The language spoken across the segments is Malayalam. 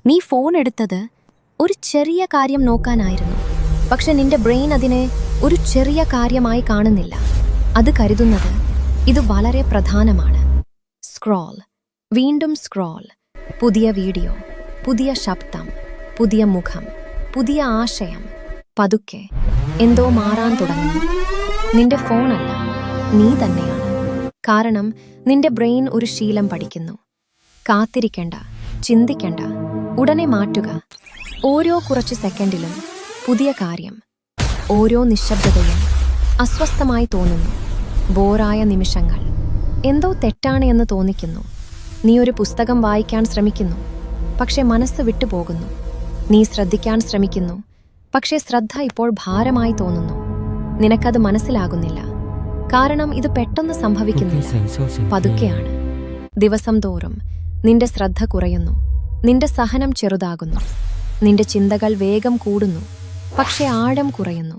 നീ ഫോൺ എടുത്തത് ഒരു ചെറിയ കാര്യം നോക്കാനായിരുന്നു. പക്ഷെ നിന്റെ ബ്രെയിൻ അതിനെ ഒരു ചെറിയ കാര്യമായി കാണുന്നില്ല. അത് കരുതുന്നത് ഇത് വളരെ പ്രധാനമാണ്. സ്ക്രോൾ, വീണ്ടും സ്ക്രോൾ. പുതിയ വീഡിയോ, പുതിയ ശബ്ദം, പുതിയ മുഖം, പുതിയ ആശയം. പതുക്കെ എന്തോ മാറാൻ തുടങ്ങുന്നു. നിന്റെ ഫോണല്ല, നീ തന്നെയാണ്. കാരണം നിന്റെ ബ്രെയിൻ ഒരു ശീലം പഠിക്കുന്നു. കാത്തിരിക്കണ്ട, ചിന്തിക്കണ്ട, ഉടനെ മാറ്റുക. ഓരോ കുറച്ച് സെക്കൻഡിലും പുതിയ കാര്യം. ഓരോ നിശബ്ദതയും അസ്വസ്ഥമായി തോന്നുന്നു. ബോറായ നിമിഷങ്ങൾ. എന്തോ തെറ്റാണ് എന്ന് തോന്നിക്കുന്നു. നീ ഒരു പുസ്തകം വായിക്കാൻ ശ്രമിക്കുന്നു, പക്ഷെ മനസ്സ് വിട്ടുപോകുന്നു. നീ ശ്രദ്ധിക്കാൻ ശ്രമിക്കുന്നു, പക്ഷേ ശ്രദ്ധ ഇപ്പോൾ ഭാരമായി തോന്നുന്നു. നിനക്കത് മനസ്സിലാകുന്നില്ല. കാരണം ഇത് പെട്ടെന്ന് സംഭവിക്കുന്നില്ല, പതുക്കെയാണ്. ദിവസം തോറും നിന്റെ ശ്രദ്ധ കുറയുന്നു, നിന്റെ സഹനം ചെറുതാകുന്നു, നിന്റെ ചിന്തകൾ വേഗം കൂടുന്നു, പക്ഷെ ആഴം കുറയുന്നു.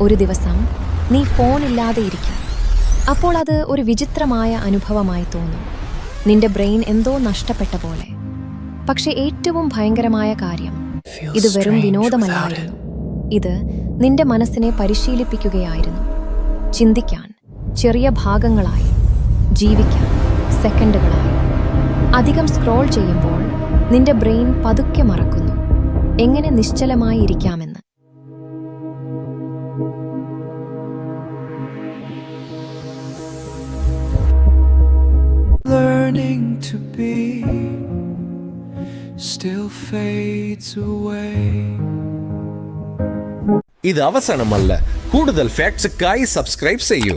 ഒരു ദിവസം നീ ഫോണില്ലാതെ ഇരിക്കും. അപ്പോൾ അത് ഒരു വിചിത്രമായ അനുഭവമായി തോന്നും. നിന്റെ ബ്രെയിൻ എന്തോ നഷ്ടപ്പെട്ട പോലെ. പക്ഷെ ഏറ്റവും ഭയങ്കരമായ കാര്യം, ഇത് വെറും വിനോദമല്ലായിരുന്നു. ഇത് നിന്റെ മനസ്സിനെ പരിശീലിപ്പിക്കുകയായിരുന്നു. ചിന്തിക്കാൻ ചെറിയ ഭാഗങ്ങളായി, ജീവിക്കാൻ സെക്കൻഡുകളായി. അധികം സ്ക്രോൾ ചെയ്യുമ്പോൾ നിന്റെ ബ്രെയിൻ പതുക്കെ മറക്കുന്നു എങ്ങനെ നിശ്ചലമായി ഇരിക്കാമെന്ന്. Learning to be still fades away. ഇത് അവസാനമല്ല. കൂടുതൽ ഫാക്ട്സുക്കായി സബ്സ്ക്രൈബ് ചെയ്യൂ.